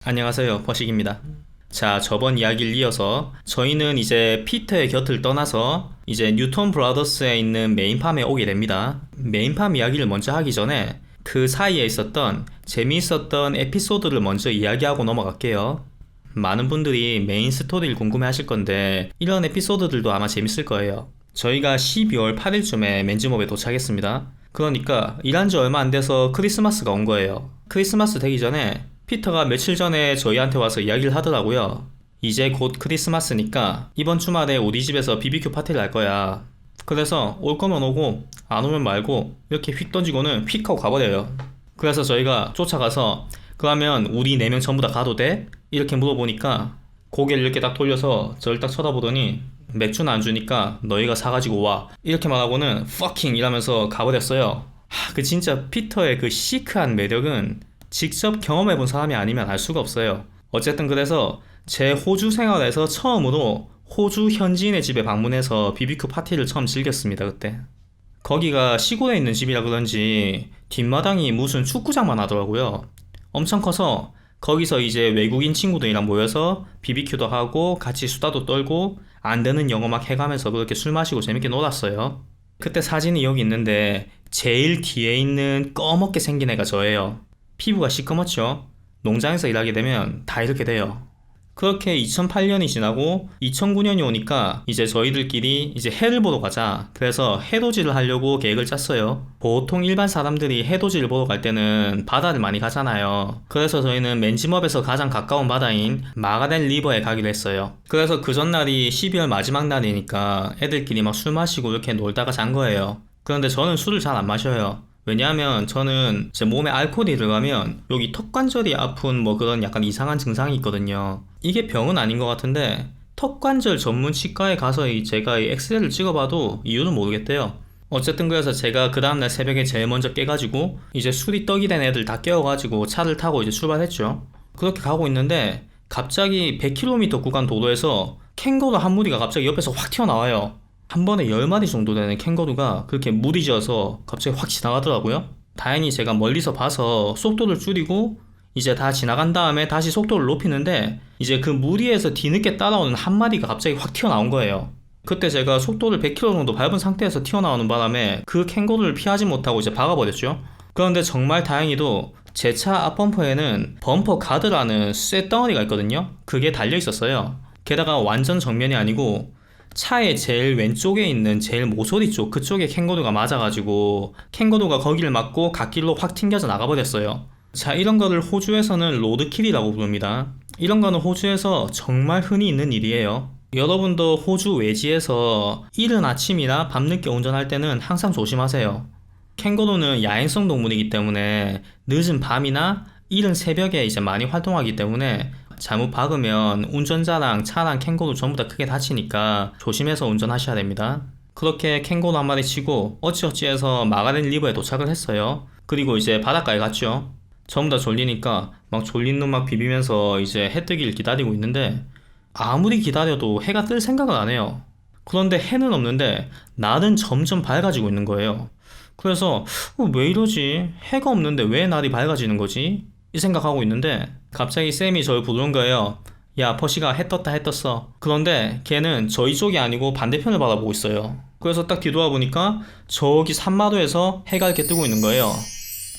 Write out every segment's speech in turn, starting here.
안녕하세요, 버식입니다. 자, 저번 이야기를 이어서 저희는 이제 피터의 곁을 떠나서 이제 뉴턴 브라더스에 있는 메인팜에 오게 됩니다. 메인팜 이야기를 먼저 하기 전에 그 사이에 있었던 재미있었던 에피소드를 먼저 이야기하고 넘어갈게요. 많은 분들이 메인 스토리를 궁금해 하실 건데 이런 에피소드들도 아마 재밌을 거예요. 저희가 12월 8일쯤에 맨지몹에 도착했습니다. 그러니까 일한 지 얼마 안 돼서 크리스마스가 온 거예요. 크리스마스 되기 전에 피터가 며칠 전에 저희한테 와서 이야기를 하더라고요. 이제 곧 크리스마스니까 이번 주말에 우리 집에서 BBQ 파티를 할 거야. 그래서 올 거면 오고 안 오면 말고 이렇게 휙 던지고는 휙 하고 가버려요. 그래서 저희가 쫓아가서 그러면 우리 4명 전부 다 가도 돼? 이렇게 물어보니까 고개를 이렇게 딱 돌려서 저를 딱 쳐다보더니 맥주는 안 주니까 너희가 사가지고 와 이렇게 말하고는 fucking 이러면서 가버렸어요. 그 진짜 피터의 그 시크한 매력은 직접 경험해본 사람이 아니면 알 수가 없어요. 어쨌든 그래서 제 호주 생활에서 처음으로 호주 현지인의 집에 방문해서 BBQ 파티를 처음 즐겼습니다. 그때 거기가 시골에 있는 집이라 그런지 뒷마당이 무슨 축구장만 하더라고요. 엄청 커서 거기서 이제 외국인 친구들이랑 모여서 BBQ도 하고 같이 수다도 떨고 안 되는 영어 막 해가면서 그렇게 술 마시고 재밌게 놀았어요. 그때 사진이 여기 있는데 제일 뒤에 있는 꺼멓게 생긴 애가 저예요. 피부가 시꺼멓죠. 농장에서 일하게 되면 다 이렇게 돼요. 그렇게 2008년이 지나고 2009년이 오니까 이제 저희들끼리 이제 해를 보러 가자. 그래서 해돋이를 하려고 계획을 짰어요. 보통 일반 사람들이 해돋이를 보러 갈 때는 바다를 많이 가잖아요. 그래서 저희는 맨지머브에서 가장 가까운 바다인 마가렌 리버에 가기로 했어요. 그래서 그 전날이 12월 마지막 날이니까 애들끼리 막 술 마시고 이렇게 놀다가 잔 거예요. 그런데 저는 술을 잘 안 마셔요. 왜냐하면 저는 제 몸에 알코올이 들어가면 여기 턱관절이 아픈 뭐 그런 약간 이상한 증상이 있거든요. 이게 병은 아닌 것 같은데 턱관절 전문 치과에 가서 제가 이 엑스레이를 찍어봐도 이유는 모르겠대요. 어쨌든 그래서 제가 그 다음날 새벽에 제일 먼저 깨가지고 이제 술이 떡이 된 애들 다 깨워가지고 차를 타고 이제 출발했죠. 그렇게 가고 있는데 갑자기 100km 구간 도로에서 캥거루 한 무리가 갑자기 옆에서 확 튀어나와요. 한 번에 10마리 정도 되는 캥거루가 그렇게 무리지어서 갑자기 확 지나가더라고요. 다행히 제가 멀리서 봐서 속도를 줄이고 이제 다 지나간 다음에 다시 속도를 높이는데 이제 그 무리에서 뒤늦게 따라오는 한 마리가 갑자기 확 튀어나온 거예요. 그때 제가 속도를 100km 정도 밟은 상태에서 튀어나오는 바람에 그 캥거루를 피하지 못하고 이제 박아버렸죠. 그런데 정말 다행히도 제 차 앞범퍼에는 범퍼 가드라는 쇳덩어리가 있거든요. 그게 달려 있었어요. 게다가 완전 정면이 아니고 차의 제일 왼쪽에 있는 제일 모서리 쪽 그쪽에 캥거루가 맞아가지고 캥거루가 거기를 맞고 갓길로 확 튕겨져 나가버렸어요. 자, 이런 거를 호주에서는 로드킬이라고 부릅니다. 이런 거는 호주에서 정말 흔히 있는 일이에요. 여러분도 호주 외지에서 이른 아침이나 밤늦게 운전할 때는 항상 조심하세요. 캥거루는 야행성 동물이기 때문에 늦은 밤이나 이른 새벽에 이제 많이 활동하기 때문에 잘못 박으면 운전자랑 차랑 캥거루 전부 다 크게 다치니까 조심해서 운전하셔야 됩니다. 그렇게 캥거루 한 마리 치고 어찌어찌해서 마가렌 리버에 도착을 했어요. 그리고 이제 바닷가에 갔죠. 전부 다 졸리니까 막 졸린 눈 막 비비면서 이제 해 뜨기를 기다리고 있는데 아무리 기다려도 해가 뜰 생각을 안 해요. 그런데 해는 없는데 날은 점점 밝아지고 있는 거예요. 그래서 왜 이러지? 해가 없는데 왜 날이 밝아지는 거지? 이 생각하고 있는데 갑자기 쌤이 저를 부르는 거예요. 야, 퍼시가 해 떴다 해 떴어. 그런데 걔는 저희 쪽이 아니고 반대편을 바라보고 있어요. 그래서 딱 뒤돌아보니까 저기 산마루에서 해가 이렇게 뜨고 있는 거예요.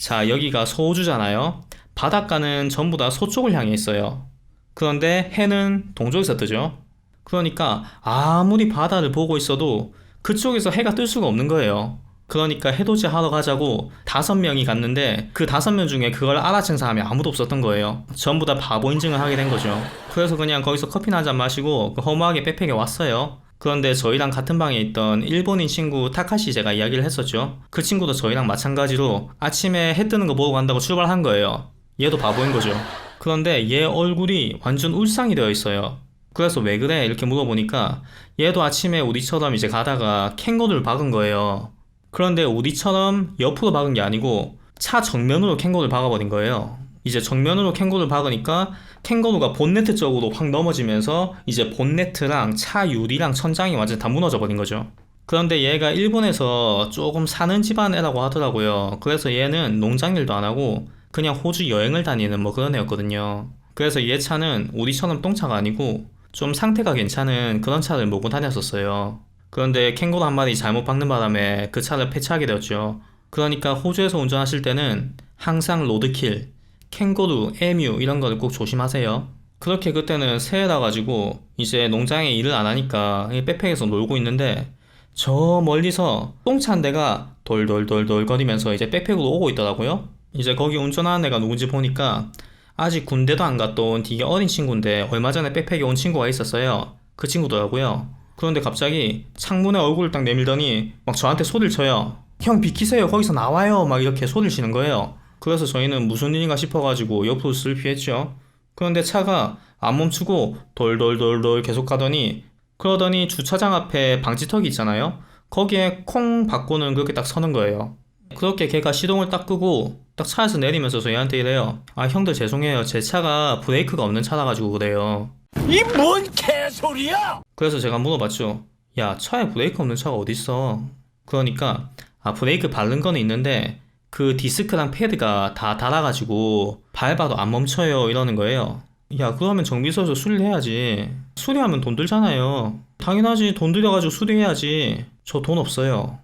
자, 여기가 소호주잖아요. 바닷가는 전부 다 서쪽을 향해 있어요. 그런데 해는 동쪽에서 뜨죠. 그러니까 아무리 바다를 보고 있어도 그쪽에서 해가 뜰 수가 없는 거예요. 그러니까 해돋이 하러 가자고 5명이 갔는데 그 5명 중에 그걸 알아챈 사람이 아무도 없었던 거예요. 전부 다 바보 인증을 하게 된 거죠. 그래서 그냥 거기서 커피나 한잔 마시고 허무하게 백팩에 왔어요. 그런데 저희랑 같은 방에 있던 일본인 친구 타카시 제가 이야기를 했었죠. 그 친구도 저희랑 마찬가지로 아침에 해 뜨는 거 보고 간다고 출발한 거예요. 얘도 바보인 거죠. 그런데 얘 얼굴이 완전 울상이 되어 있어요. 그래서 왜 그래? 이렇게 물어보니까 얘도 아침에 우리처럼 이제 가다가 캥거루를 박은 거예요. 그런데 우리처럼 옆으로 박은 게 아니고 차 정면으로 캥거루를 박아버린 거예요. 이제 정면으로 캥거루를 박으니까 캥거루가 본네트 쪽으로 확 넘어지면서 이제 본네트랑 차 유리랑 천장이 완전 다 무너져 버린 거죠. 그런데 얘가 일본에서 조금 사는 집안 애라고 하더라고요. 그래서 얘는 농장 일도 안 하고 그냥 호주 여행을 다니는 뭐 그런 애였거든요. 그래서 얘 차는 우리처럼 똥차가 아니고 좀 상태가 괜찮은 그런 차를 몰고 다녔었어요. 그런데 캥거루 한 마리 잘못 박는 바람에 그 차를 폐차하게 되었죠. 그러니까 호주에서 운전하실 때는 항상 로드킬, 캥거루, 에뮤 이런 거를 꼭 조심하세요. 그렇게 그때는 새해라 가지고 이제 농장에 일을 안 하니까 백팩에서 놀고 있는데 저 멀리서 똥차 한 대가 돌돌돌돌 거리면서 이제 백팩으로 오고 있더라고요. 이제 거기 운전하는 애가 누군지 보니까 아직 군대도 안 갔다 온 되게 어린 친구인데 얼마 전에 백팩에 온 친구가 있었어요. 그 친구더라고요. 그런데 갑자기 창문에 얼굴을 딱 내밀더니 막 저한테 소리를 쳐요. 형 비키세요, 거기서 나와요, 막 이렇게 소리를 치는 거예요. 그래서 저희는 무슨 일인가 싶어가지고 옆으로 슬 피했죠. 그런데 차가 안 멈추고 돌돌돌돌 계속 가더니 그러더니 주차장 앞에 방지턱이 있잖아요. 거기에 콩 받고는 그렇게 딱 서는 거예요. 그렇게 걔가 시동을 딱 끄고 딱 차에서 내리면서 저희한테 이래요. 아 형들 죄송해요, 제 차가 브레이크가 없는 차라 가지고 그래요. 이 뭔 개소리야! 그래서 제가 물어봤죠. 야, 차에 브레이크 없는 차가 어딨어? 그러니까 아 브레이크 바른 거는 있는데 그 디스크랑 패드가 다 닳아가지고 밟아도 안 멈춰요 이러는 거예요. 야, 그러면 정비소에서 수리를 해야지. 수리하면 돈 들잖아요. 당연하지, 돈 들여가지고 수리해야지. 저 돈 없어요.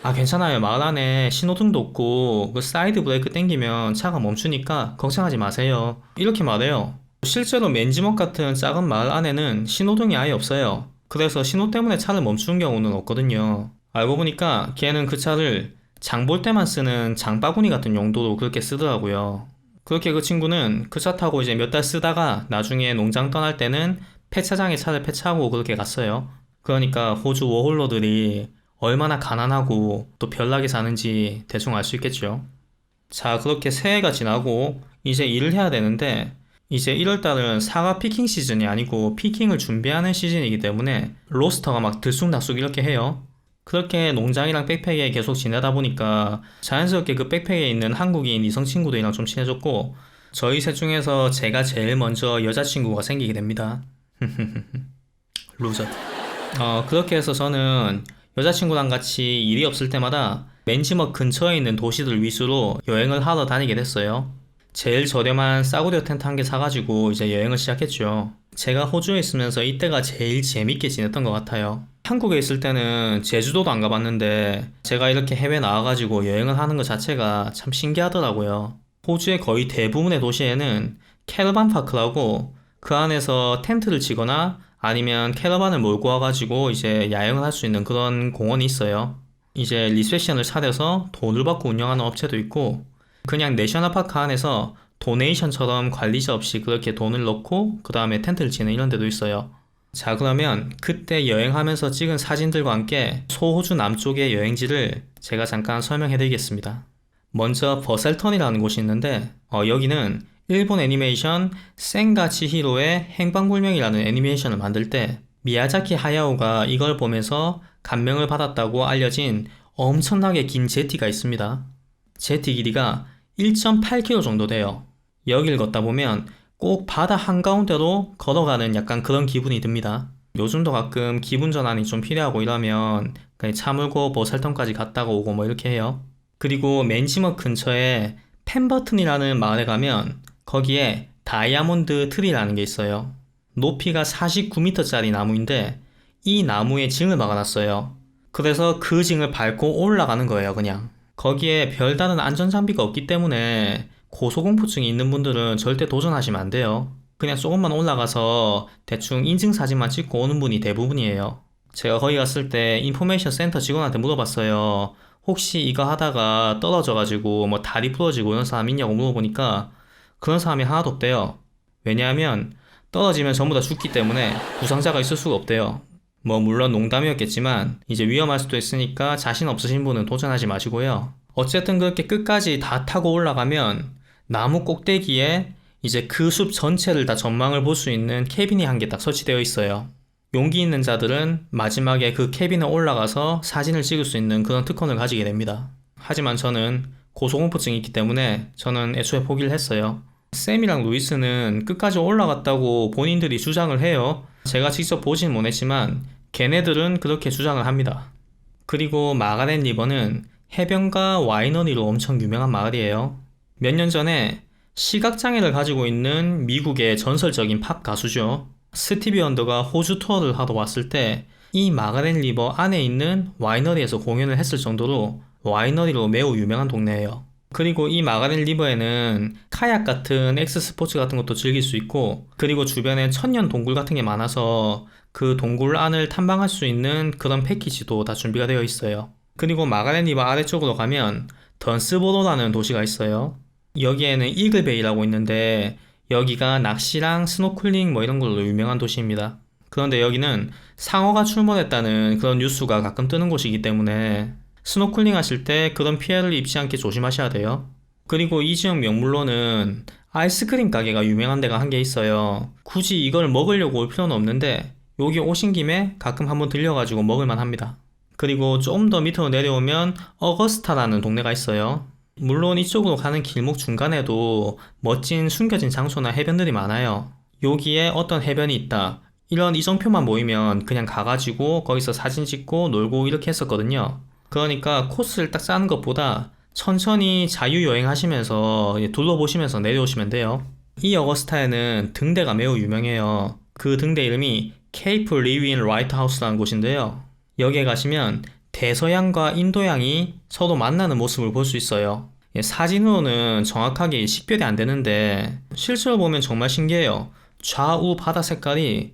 아 괜찮아요, 마을 안에 신호등도 없고 그 사이드 브레이크 땡기면 차가 멈추니까 걱정하지 마세요 이렇게 말해요. 실제로 맨지먹 같은 작은 마을 안에는 신호등이 아예 없어요. 그래서 신호 때문에 차를 멈추는 경우는 없거든요. 알고 보니까 걔는 그 차를 장 볼 때만 쓰는 장바구니 같은 용도로 그렇게 쓰더라고요. 그렇게 그 친구는 그 차 타고 이제 몇 달 쓰다가 나중에 농장 떠날 때는 폐차장에 차를 폐차하고 그렇게 갔어요. 그러니까 호주 워홀러들이 얼마나 가난하고 또 별나게 사는지 대충 알 수 있겠죠. 자, 그렇게 새해가 지나고 이제 일을 해야 되는데 이제 1월달은 사과 피킹 시즌이 아니고 피킹을 준비하는 시즌이기 때문에 로스터가 막 들쑥날쑥 이렇게 해요. 그렇게 농장이랑 백팩에 계속 지내다 보니까 자연스럽게 그 백팩에 있는 한국인 이성 친구들이랑 좀 친해졌고 저희 셋 중에서 제가 제일 먼저 여자친구가 생기게 됩니다. 루저. 그렇게 해서 저는 여자친구랑 같이 일이 없을 때마다 맨지먹 근처에 있는 도시들 위주로 여행을 하러 다니게 됐어요. 제일 저렴한 싸구려 텐트 한 개 사가지고 이제 여행을 시작했죠. 제가 호주에 있으면서 이때가 제일 재밌게 지냈던 것 같아요. 한국에 있을 때는 제주도도 안 가봤는데 제가 이렇게 해외 나와가지고 여행을 하는 것 자체가 참 신기하더라고요. 호주의 거의 대부분의 도시에는 캐러반 파크라고 그 안에서 텐트를 치거나 아니면 캐러반을 몰고 와가지고 이제 야영을 할 수 있는 그런 공원이 있어요. 이제 리셉션을 차려서 돈을 받고 운영하는 업체도 있고 그냥 내셔널파크 안에서 도네이션처럼 관리자 없이 그렇게 돈을 넣고 그 다음에 텐트를 치는 이런 데도 있어요. 자, 그러면 그때 여행하면서 찍은 사진들과 함께 소호주 남쪽의 여행지를 제가 잠깐 설명해 드리겠습니다. 먼저 버셀턴이라는 곳이 있는데 여기는 일본 애니메이션 센가 치히로의 행방불명이라는 애니메이션을 만들 때 미야자키 하야오가 이걸 보면서 감명을 받았다고 알려진 엄청나게 긴 제티가 있습니다. 제티 길이가 1.8km 정도 돼요. 여길 걷다 보면 꼭 바다 한가운데로 걸어가는 약간 그런 기분이 듭니다. 요즘도 가끔 기분 전환이 좀 필요하고 이러면 그냥 차 몰고 버셀턴까지 갔다가 오고 뭐 이렇게 해요. 그리고 맨지머 근처에 펜버튼이라는 마을에 가면 거기에 다이아몬드 트리라는 게 있어요. 높이가 49m짜리 나무인데 이 나무에 징을 막아놨어요. 그래서 그 징을 밟고 올라가는 거예요, 그냥. 거기에 별다른 안전장비가 없기 때문에 고소공포증이 있는 분들은 절대 도전하시면 안 돼요. 그냥 조금만 올라가서 대충 인증사진만 찍고 오는 분이 대부분이에요. 제가 거기 갔을 때 인포메이션 센터 직원한테 물어봤어요. 혹시 이거 하다가 떨어져가지고 뭐 다리 부러지고 이런 사람 있냐고 물어보니까 그런 사람이 하나도 없대요. 왜냐하면 떨어지면 전부 다 죽기 때문에 부상자가 있을 수가 없대요. 뭐 물론 농담이었겠지만 이제 위험할 수도 있으니까 자신 없으신 분은 도전하지 마시고요. 어쨌든 그렇게 끝까지 다 타고 올라가면 나무 꼭대기에 이제 그 숲 전체를 다 전망을 볼 수 있는 캐빈이 한 개 딱 설치되어 있어요. 용기 있는 자들은 마지막에 그 캐빈에 올라가서 사진을 찍을 수 있는 그런 특권을 가지게 됩니다. 하지만 저는 고소공포증이 있기 때문에 저는 애초에 포기를 했어요. 샘이랑 루이스는 끝까지 올라갔다고 본인들이 주장을 해요. 제가 직접 보진 못했지만 걔네들은 그렇게 주장을 합니다. 그리고 마가렛 리버는 해변가 와이너리로 엄청 유명한 마을이에요. 몇 년 전에 시각장애를 가지고 있는 미국의 전설적인 팝 가수죠. 스티비 원더가 호주 투어를 하러 왔을 때 이 마가렛 리버 안에 있는 와이너리에서 공연을 했을 정도로 와이너리로 매우 유명한 동네예요. 그리고 이 마가렛 리버에는 카약 같은 엑스스포츠 같은 것도 즐길 수 있고, 그리고 주변에 천년 동굴 같은 게 많아서 그 동굴 안을 탐방할 수 있는 그런 패키지도 다 준비가 되어 있어요. 그리고 마가렛 리버 아래쪽으로 가면 던스보로라는 도시가 있어요. 여기에는 이글베이라고 있는데 여기가 낚시랑 스노클링 뭐 이런 걸로 유명한 도시입니다. 그런데 여기는 상어가 출몰했다는 그런 뉴스가 가끔 뜨는 곳이기 때문에 스노클링 하실 때 그런 피해를 입지 않게 조심하셔야 돼요. 그리고 이 지역 명물로는 아이스크림 가게가 유명한 데가 한 개 있어요. 굳이 이걸 먹으려고 올 필요는 없는데 여기 오신 김에 가끔 한번 들려가지고 먹을만 합니다. 그리고 좀 더 밑으로 내려오면 어거스타라는 동네가 있어요. 물론 이쪽으로 가는 길목 중간에도 멋진 숨겨진 장소나 해변들이 많아요. 여기에 어떤 해변이 있다, 이런 이정표만 모이면 그냥 가가지고 거기서 사진 찍고 놀고 이렇게 했었거든요. 그러니까 코스를 딱 짜는 것보다 천천히 자유여행 하시면서 둘러보시면서 내려오시면 돼요. 이 어거스타에는 등대가 매우 유명해요. 그 등대 이름이 케이프 리윈 라이트하우스라는 곳인데요. 여기에 가시면 대서양과 인도양이 서로 만나는 모습을 볼 수 있어요. 사진으로는 정확하게 식별이 안 되는데 실제로 보면 정말 신기해요. 좌우 바다 색깔이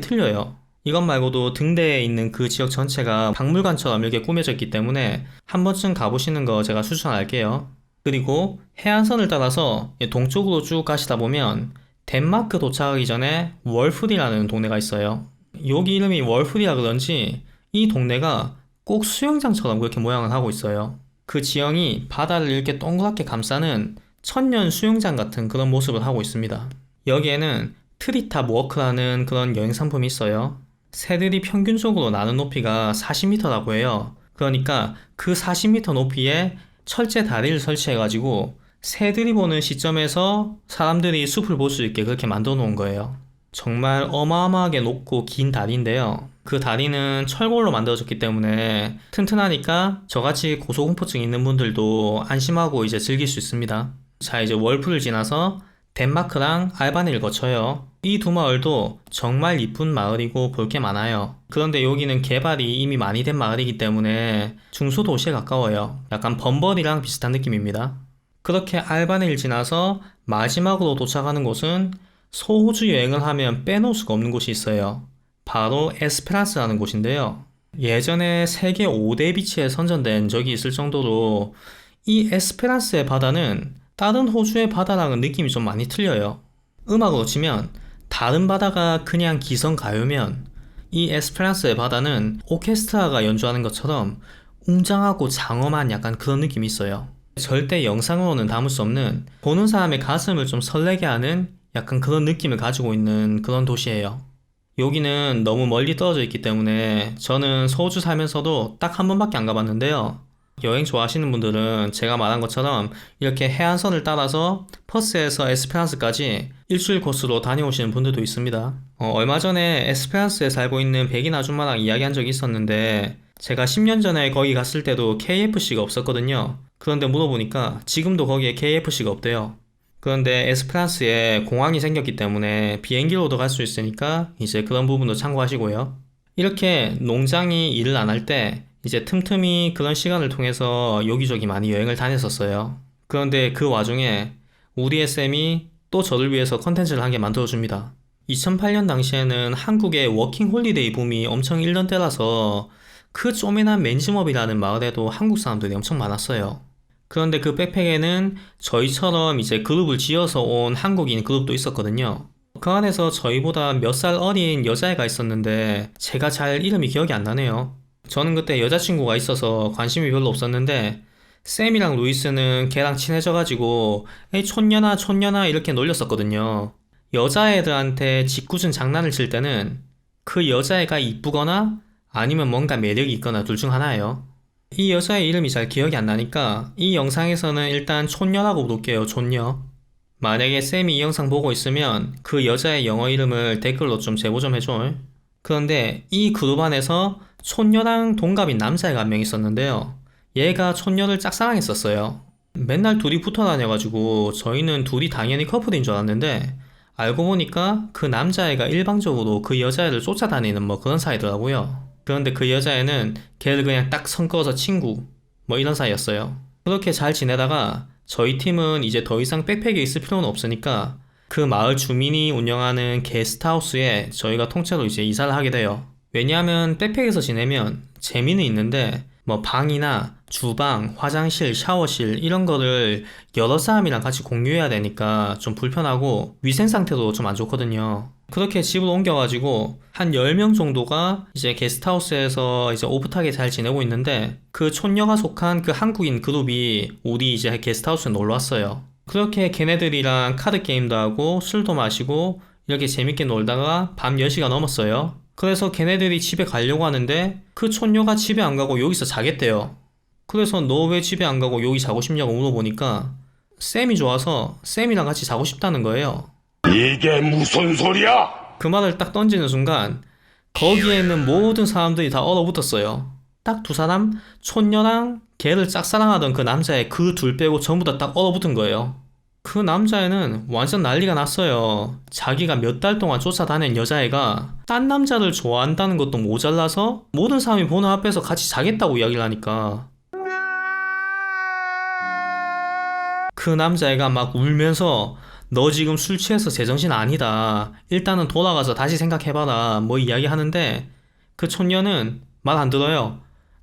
틀려요. 이것 말고도 등대에 있는 그 지역 전체가 박물관처럼 이렇게 꾸며져 있기 때문에 한 번쯤 가보시는 거 제가 추천할게요. 그리고 해안선을 따라서 동쪽으로 쭉 가시다 보면 덴마크 도착하기 전에 월프리라는 동네가 있어요. 여기 이름이 월프리라 그런지 이 동네가 꼭 수영장처럼 그렇게 모양을 하고 있어요. 그 지형이 바다를 이렇게 동그랗게 감싸는 천년 수영장 같은 그런 모습을 하고 있습니다. 여기에는 트리탑 워크라는 그런 여행 상품이 있어요. 새들이 평균적으로 나는 높이가 40m라고 해요. 그러니까 그 40m 높이에 철제 다리를 설치해가지고 새들이 보는 시점에서 사람들이 숲을 볼 수 있게 그렇게 만들어 놓은 거예요. 정말 어마어마하게 높고 긴 다리인데요. 그 다리는 철골로 만들어졌기 때문에 튼튼하니까 저같이 고소공포증 있는 분들도 안심하고 이제 즐길 수 있습니다. 자, 이제 월프를 지나서 덴마크랑 알바니를 거쳐요. 이 두 마을도 정말 이쁜 마을이고 볼 게 많아요. 그런데 여기는 개발이 이미 많이 된 마을이기 때문에 중소도시에 가까워요. 약간 범벌이랑 비슷한 느낌입니다. 그렇게 알바니를 지나서 마지막으로 도착하는 곳은 소호주 여행을 하면 빼놓을 수가 없는 곳이 있어요. 바로 에스페란스라는 곳인데요. 예전에 세계 5대 비치에 선정된 적이 있을 정도로 이 에스페란스의 바다는 다른 호주의 바다랑은 느낌이 좀 많이 틀려요. 음악으로 치면 다른 바다가 그냥 기성가요면 이 에스페란스의 바다는 오케스트라가 연주하는 것처럼 웅장하고 장엄한 약간 그런 느낌이 있어요. 절대 영상으로는 담을 수 없는, 보는 사람의 가슴을 좀 설레게 하는 약간 그런 느낌을 가지고 있는 그런 도시예요. 여기는 너무 멀리 떨어져 있기 때문에 저는 호주 살면서도 딱 한 번밖에 안 가봤는데요. 여행 좋아하시는 분들은 제가 말한 것처럼 이렇게 해안선을 따라서 퍼스에서 에스페란스까지 일주일 코스로 다녀오시는 분들도 있습니다. 얼마 전에 에스페란스에 살고 있는 백인 아줌마랑 이야기한 적이 있었는데 제가 10년 전에 거기 갔을 때도 KFC가 없었거든요. 그런데 물어보니까 지금도 거기에 KFC가 없대요. 그런데 에스페란스에 공항이 생겼기 때문에 비행기로도 갈 수 있으니까 이제 그런 부분도 참고하시고요. 이렇게 농장이 일을 안 할 때 이제 틈틈이 그런 시간을 통해서 여기저기 많이 여행을 다녔었어요. 그런데 그 와중에 우리의 쌤이 또 저를 위해서 컨텐츠를 한 개 만들어줍니다. 2008년 당시에는 한국의 워킹 홀리데이 붐이 엄청 일던 때라서 그 쪼매난 맨지머비라는 마을에도 한국 사람들이 엄청 많았어요. 그런데 그 백팩에는 저희처럼 이제 그룹을 지어서 온 한국인 그룹도 있었거든요. 그 안에서 저희보다 몇 살 어린 여자애가 있었는데 제가 잘 이름이 기억이 안 나네요. 저는 그때 여자친구가 있어서 관심이 별로 없었는데 샘이랑 루이스는 걔랑 친해져가지고 에이 촌년아 이렇게 놀렸었거든요. 여자애들한테 짓궂은 장난을 칠 때는 그 여자애가 이쁘거나 아니면 뭔가 매력이 있거나 둘 중 하나예요. 이 여자의 이름이 잘 기억이 안 나니까 이 영상에서는 일단 촌녀라고 부를게요. 촌녀. 만약에 쌤이 이 영상 보고 있으면 그 여자의 영어 이름을 댓글로 좀 제보 좀 해줘. 그런데 이 그룹 안에서 촌녀랑 동갑인 남자애가 한 명 있었는데요. 얘가 촌녀를 짝사랑했었어요. 맨날 둘이 붙어 다녀가지고 저희는 둘이 당연히 커플인 줄 알았는데 알고 보니까 그 남자애가 일방적으로 그 여자애를 쫓아다니는 뭐 그런 사이더라고요. 그런데 그 여자애는 걔를 그냥 딱 선 그어서 친구 뭐 이런 사이였어요. 그렇게 잘 지내다가 저희 팀은 이제 더 이상 백팩에 있을 필요는 없으니까 그 마을 주민이 운영하는 게스트하우스에 저희가 통째로 이제 이사를 하게 돼요. 왜냐하면 백팩에서 지내면 재미는 있는데 뭐 방이나 주방, 화장실, 샤워실 이런 거를 여러 사람이랑 같이 공유해야 되니까 좀 불편하고 위생 상태도 좀 안 좋거든요. 그렇게 집을 옮겨가지고 한 10명 정도가 이제 게스트하우스에서 이제 오붓하게 잘 지내고 있는데 그 촌녀가 속한 그 한국인 그룹이 우리 이제 게스트하우스에 놀러 왔어요. 그렇게 걔네들이랑 카드 게임도 하고 술도 마시고 이렇게 재밌게 놀다가 밤 10시가 넘었어요. 그래서 걔네들이 집에 가려고 하는데 그 촌녀가 집에 안 가고 여기서 자겠대요. 그래서 너 왜 집에 안 가고 여기 자고 싶냐고 물어보니까 쌤이 좋아서 쌤이랑 같이 자고 싶다는 거예요. 이게 무슨 소리야? 그 말을 딱 던지는 순간 거기에 있는 모든 사람들이 다 얼어붙었어요. 딱 두 사람, 촌녀랑 걔를 짝사랑하던 그 남자애 그 둘 빼고 전부 다 딱 얼어붙은 거예요. 그 남자애는 완전 난리가 났어요. 자기가 몇 달 동안 쫓아다닌 여자애가 딴 남자를 좋아한다는 것도 모자라서 모든 사람이 보는 앞에서 같이 자겠다고 이야기를 하니까 그 남자애가 막 울면서 너 지금 술 취해서 제정신 아니다. 일단은 돌아가서 다시 생각해봐라. 뭐 이야기 하는데 그 촌녀는 말 안 들어요.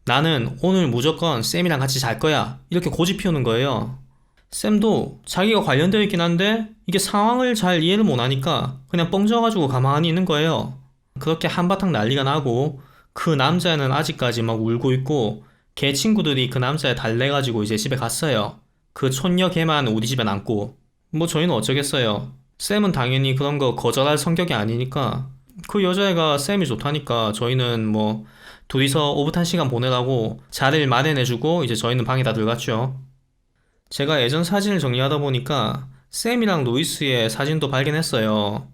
나는 오늘 무조건 쌤이랑 같이 잘 거야. 이렇게 고집 피우는 거예요. 쌤도 자기가 관련되어 있긴 한데 이게 상황을 잘 이해를 못하니까 그냥 뻥져가지고 가만히 있는 거예요. 그렇게 한바탕 난리가 나고 그 남자애는 아직까지 막 울고 있고 걔 친구들이 그 남자애 달래가지고 이제 집에 갔어요. 그 촌녀 걔만 우리 집에 남고 뭐 저희는 어쩌겠어요. 쌤은 당연히 그런 거 거절할 성격이 아니니까 그 여자애가 쌤이 좋다니까 저희는 뭐 둘이서 오붓한 시간 보내라고 자리를 마련해주고 이제 저희는 방에 다 들어갔죠. 제가 예전 사진을 정리하다 보니까 쌤이랑 로이스의 사진도 발견했어요.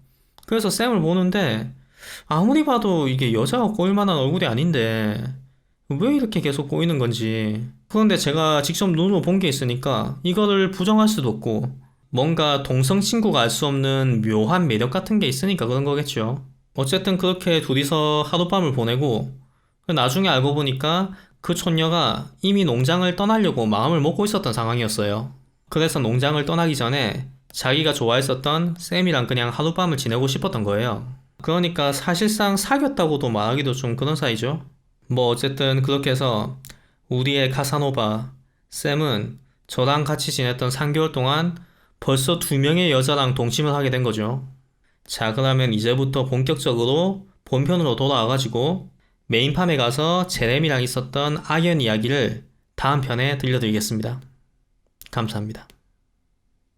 그래서 쌤을 보는데 아무리 봐도 이게 여자가 꼬일 만한 얼굴이 아닌데 왜 이렇게 계속 꼬이는 건지. 그런데 제가 직접 눈으로 본 게 있으니까 이거를 부정할 수도 없고 뭔가 동성 친구가 알 수 없는 묘한 매력 같은 게 있으니까 그런 거겠죠. 어쨌든 그렇게 둘이서 하룻밤을 보내고 나중에 알고 보니까 그 촌녀가 이미 농장을 떠나려고 마음을 먹고 있었던 상황이었어요. 그래서 농장을 떠나기 전에 자기가 좋아했었던 쌤이랑 그냥 하룻밤을 지내고 싶었던 거예요. 그러니까 사실상 사귀었다고도 말하기도 좀 그런 사이죠. 뭐 어쨌든 그렇게 해서 우리의 카사노바 쌤은 저랑 같이 지냈던 3개월 동안 벌써 2명의 여자랑 동침을 하게 된 거죠. 자, 그러면 이제부터 본격적으로 본편으로 돌아와가지고 메인팜에 가서 제레미랑 있었던 악연 이야기를 다음 편에 들려드리겠습니다. 감사합니다.